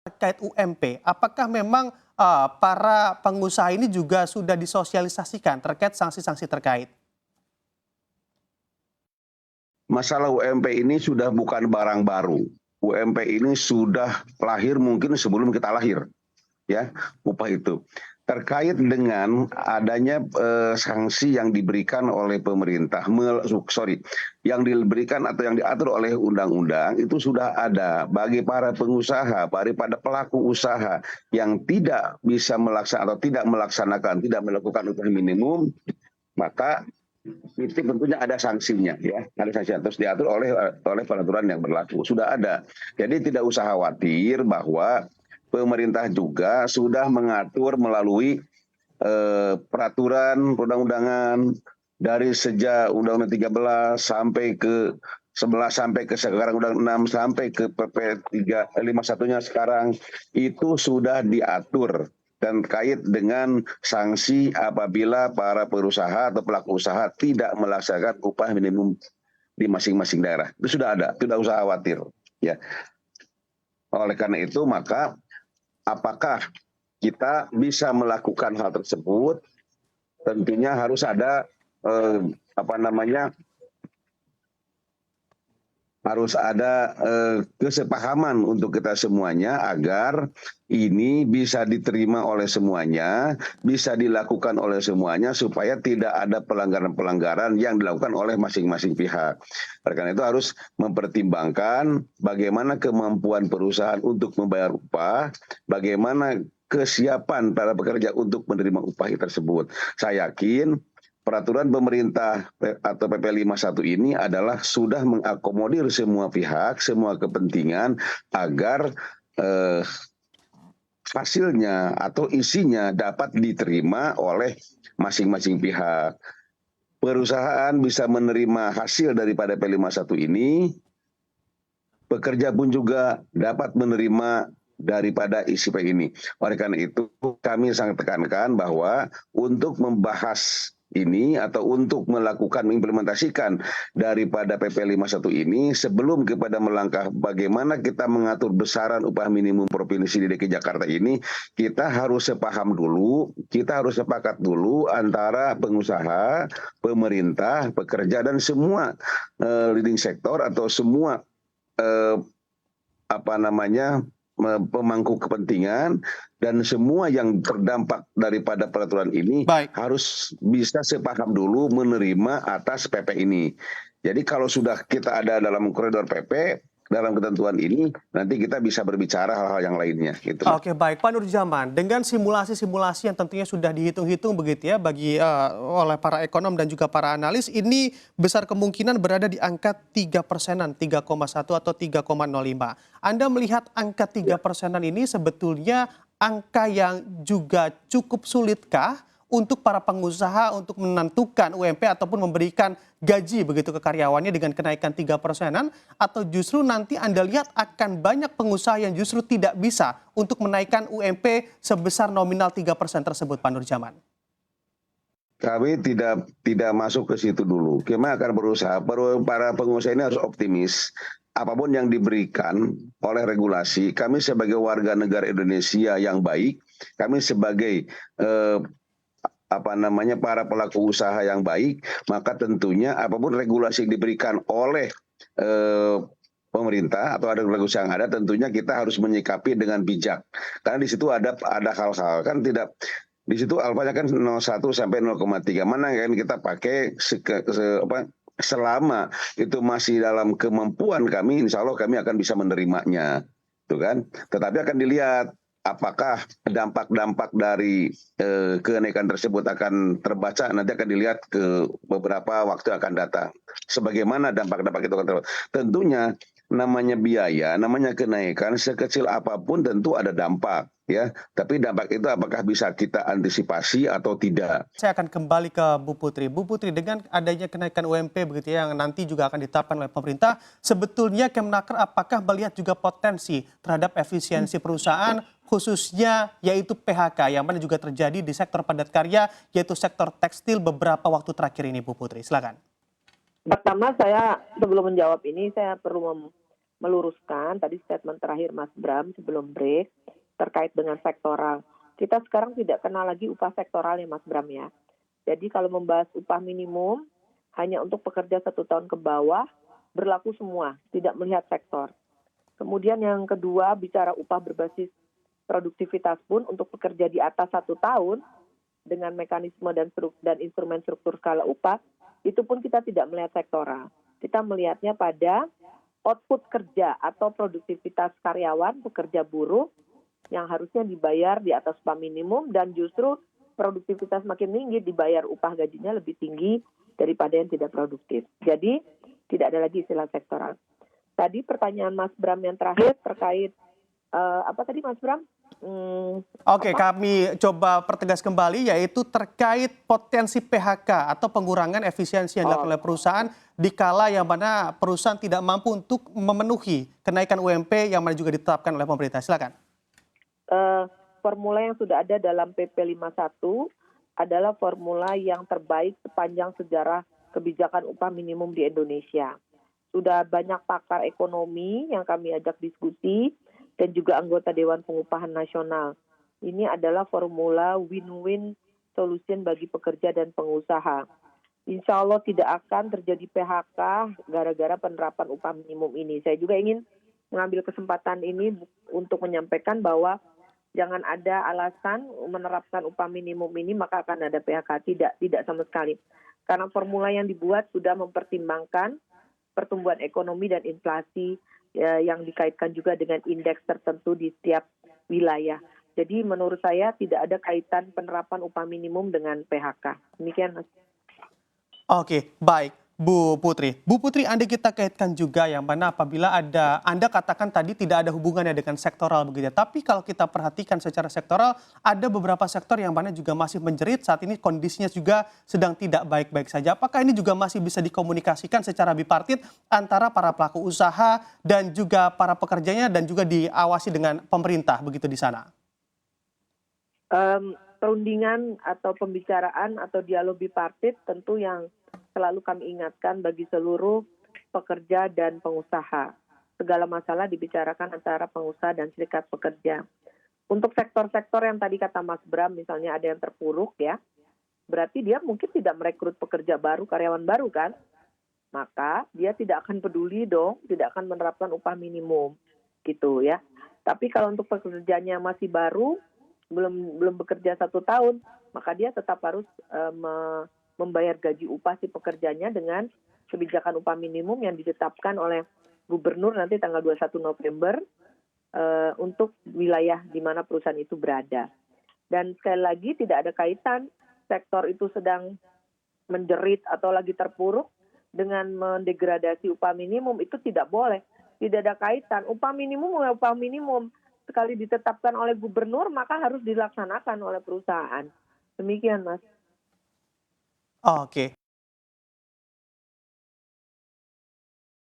terkait UMP, apakah memang para pengusaha ini juga sudah disosialisasikan terkait sanksi-sanksi terkait? Masalah UMP ini sudah bukan barang baru. UMP ini sudah lahir mungkin sebelum kita lahir, ya, upah itu. Terkait dengan adanya sanksi yang diberikan oleh pemerintah, yang diberikan atau yang diatur oleh undang-undang itu sudah ada bagi para pengusaha, pada pelaku usaha yang tidak bisa melaksanakan atau tidak melakukan upah minimum, maka itu tentunya ada sanksinya, ya, ada sanksinya terus diatur oleh peraturan yang berlaku sudah ada. Jadi tidak usah khawatir bahwa pemerintah juga sudah mengatur melalui peraturan perundang-undangan dari sejak Undang-Undang 13 sampai ke 11 sampai ke sekarang Undang 6 sampai ke PP 351-nya sekarang itu sudah diatur dan terkait dengan sanksi apabila para perusahaan atau pelaku usaha tidak melaksanakan upah minimum di masing-masing daerah. Itu sudah ada, tidak usah khawatir, ya. Oleh karena itu maka apakah kita bisa melakukan hal tersebut? Tentunya harus ada kesepahaman untuk kita semuanya agar ini bisa diterima oleh semuanya, bisa dilakukan oleh semuanya supaya tidak ada pelanggaran-pelanggaran yang dilakukan oleh masing-masing pihak. Oleh karena itu harus mempertimbangkan bagaimana kemampuan perusahaan untuk membayar upah, bagaimana kesiapan para pekerja untuk menerima upah tersebut. Saya yakin peraturan pemerintah atau PP 51 ini adalah sudah mengakomodir semua pihak, semua kepentingan agar hasilnya atau isinya dapat diterima oleh masing-masing pihak. Perusahaan bisa menerima hasil daripada PP 51 ini, pekerja pun juga dapat menerima daripada isi PP ini. Oleh karena itu kami sangat tekankan bahwa untuk membahas ini atau untuk melakukan mengimplementasikan daripada PP 51 ini sebelum kepada melangkah bagaimana kita mengatur besaran upah minimum provinsi di DKI Jakarta ini, kita harus sepaham dulu, kita harus sepakat dulu antara pengusaha, pemerintah, pekerja dan semua leading sektor atau semua pemangku kepentingan dan semua yang terdampak daripada peraturan ini Baik. harus bisa sepaham dulu menerima atas PP ini. Jadi kalau sudah kita ada dalam koridor PP, dalam ketentuan ini, nanti kita bisa berbicara hal-hal yang lainnya. Gitu. Oke, baik Pak Nurjaman, dengan simulasi-simulasi yang tentunya sudah dihitung-hitung begitu ya oleh para ekonom dan juga para analis, ini besar kemungkinan berada di angka 3%-an, 3,1 atau 3,05. Anda melihat angka 3%-an ini sebetulnya angka yang juga cukup sulitkah untuk para pengusaha untuk menentukan UMP ataupun memberikan gaji begitu ke karyawannya dengan kenaikan 3%-an, atau justru nanti Anda lihat akan banyak pengusaha yang justru tidak bisa untuk menaikkan UMP sebesar nominal 3% tersebut, Pak Nurjaman? Kami tidak masuk ke situ dulu. Kami akan berusaha, para pengusaha ini harus optimis. Apapun yang diberikan oleh regulasi, kami sebagai warga negara Indonesia yang baik, kami sebagai para pelaku usaha yang baik, maka tentunya apapun regulasi yang diberikan oleh pemerintah atau ada regulasi yang ada, tentunya kita harus menyikapi dengan bijak. Karena di situ ada hal-hal kan tidak di situ alfanya kan 0,1 sampai 0,3. Mana kan kita pakai selama itu masih dalam kemampuan kami, insya Allah kami akan bisa menerimanya. Tuh kan? Tetapi akan dilihat apakah dampak-dampak dari kenaikan tersebut akan terbaca, nanti akan dilihat ke beberapa waktu akan datang. Sebagaimana dampak-dampak itu akan terbaca. Tentunya namanya biaya, namanya kenaikan, sekecil apapun tentu ada dampak, ya. Tapi dampak itu apakah bisa kita antisipasi atau tidak? Saya akan kembali ke Bu Putri. Bu Putri, dengan adanya kenaikan UMP begitu ya, yang nanti juga akan ditetapkan oleh pemerintah, sebetulnya Kemnaker apakah melihat juga potensi terhadap efisiensi perusahaan, khususnya yaitu PHK, yang mana juga terjadi di sektor padat karya, yaitu sektor tekstil beberapa waktu terakhir ini, Bu Putri? Silakan. Pertama, saya sebelum menjawab ini saya perlu meluruskan tadi statement terakhir Mas Bram sebelum break terkait dengan sektoral. Kita sekarang tidak kenal lagi upah sektoral ya Mas Bram ya. Jadi kalau membahas upah minimum hanya untuk pekerja 1 tahun ke bawah berlaku semua, tidak melihat sektor. Kemudian yang kedua bicara upah berbasis produktivitas pun untuk pekerja di atas 1 tahun dengan mekanisme dan instrumen struktur skala upah itu pun kita tidak melihat sektoral. Kita melihatnya pada output kerja atau produktivitas karyawan, pekerja buruh yang harusnya dibayar di atas upah minimum dan justru produktivitas makin tinggi dibayar upah gajinya lebih tinggi daripada yang tidak produktif. Jadi tidak ada lagi istilah sektoral. Tadi pertanyaan Mas Bram yang terakhir terkait apa tadi Mas Bram? Oke, kami coba pertegas kembali yaitu terkait potensi PHK atau pengurangan efisiensi yang dilakukan oleh perusahaan dikala yang mana perusahaan tidak mampu untuk memenuhi kenaikan UMP yang mana juga ditetapkan oleh pemerintah. Silakan. Formula yang sudah ada dalam PP 51 adalah formula yang terbaik sepanjang sejarah kebijakan upah minimum di Indonesia. Sudah banyak pakar ekonomi yang kami ajak diskusi dan juga anggota Dewan Pengupahan Nasional. Ini adalah formula win-win solution bagi pekerja dan pengusaha. Insya Allah tidak akan terjadi PHK gara-gara penerapan upah minimum ini. Saya juga ingin mengambil kesempatan ini untuk menyampaikan bahwa jangan ada alasan menerapkan upah minimum ini maka akan ada PHK. Tidak sama sekali. Karena formula yang dibuat sudah mempertimbangkan pertumbuhan ekonomi dan inflasi yang dikaitkan juga dengan indeks tertentu di setiap wilayah. Jadi menurut saya tidak ada kaitan penerapan upah minimum dengan PHK. Demikian Mas. Oke, baik. Bu Putri. Bu Putri, Anda kita kaitkan juga yang mana apabila Anda katakan tadi tidak ada hubungannya dengan sektoral begitu ya. Tapi kalau kita perhatikan secara sektoral, ada beberapa sektor yang mana juga masih menjerit saat ini kondisinya juga sedang tidak baik-baik saja. Apakah ini juga masih bisa dikomunikasikan secara bipartit antara para pelaku usaha dan juga para pekerjanya dan juga diawasi dengan pemerintah begitu di sana? Perundingan atau pembicaraan atau dialog bipartit tentu yang selalu kami ingatkan bagi seluruh pekerja dan pengusaha. Segala masalah dibicarakan antara pengusaha dan serikat pekerja. Untuk sektor-sektor yang tadi kata Mas Bram, misalnya ada yang terpuruk ya, berarti dia mungkin tidak merekrut pekerja baru, karyawan baru kan? Maka dia tidak akan peduli dong, tidak akan menerapkan upah minimum gitu ya. Tapi kalau untuk pekerjanya masih baru, belum bekerja 1 tahun, maka dia tetap harus membayar gaji upah si pekerjanya dengan kebijakan upah minimum yang ditetapkan oleh gubernur nanti tanggal 21 November untuk wilayah di mana perusahaan itu berada. Dan sekali lagi tidak ada kaitan sektor itu sedang menjerit atau lagi terpuruk dengan mendegradasi upah minimum, itu tidak boleh. Tidak ada kaitan. Upah minimum sekali ditetapkan oleh gubernur maka harus dilaksanakan oleh perusahaan. Demikian Mas. Oke.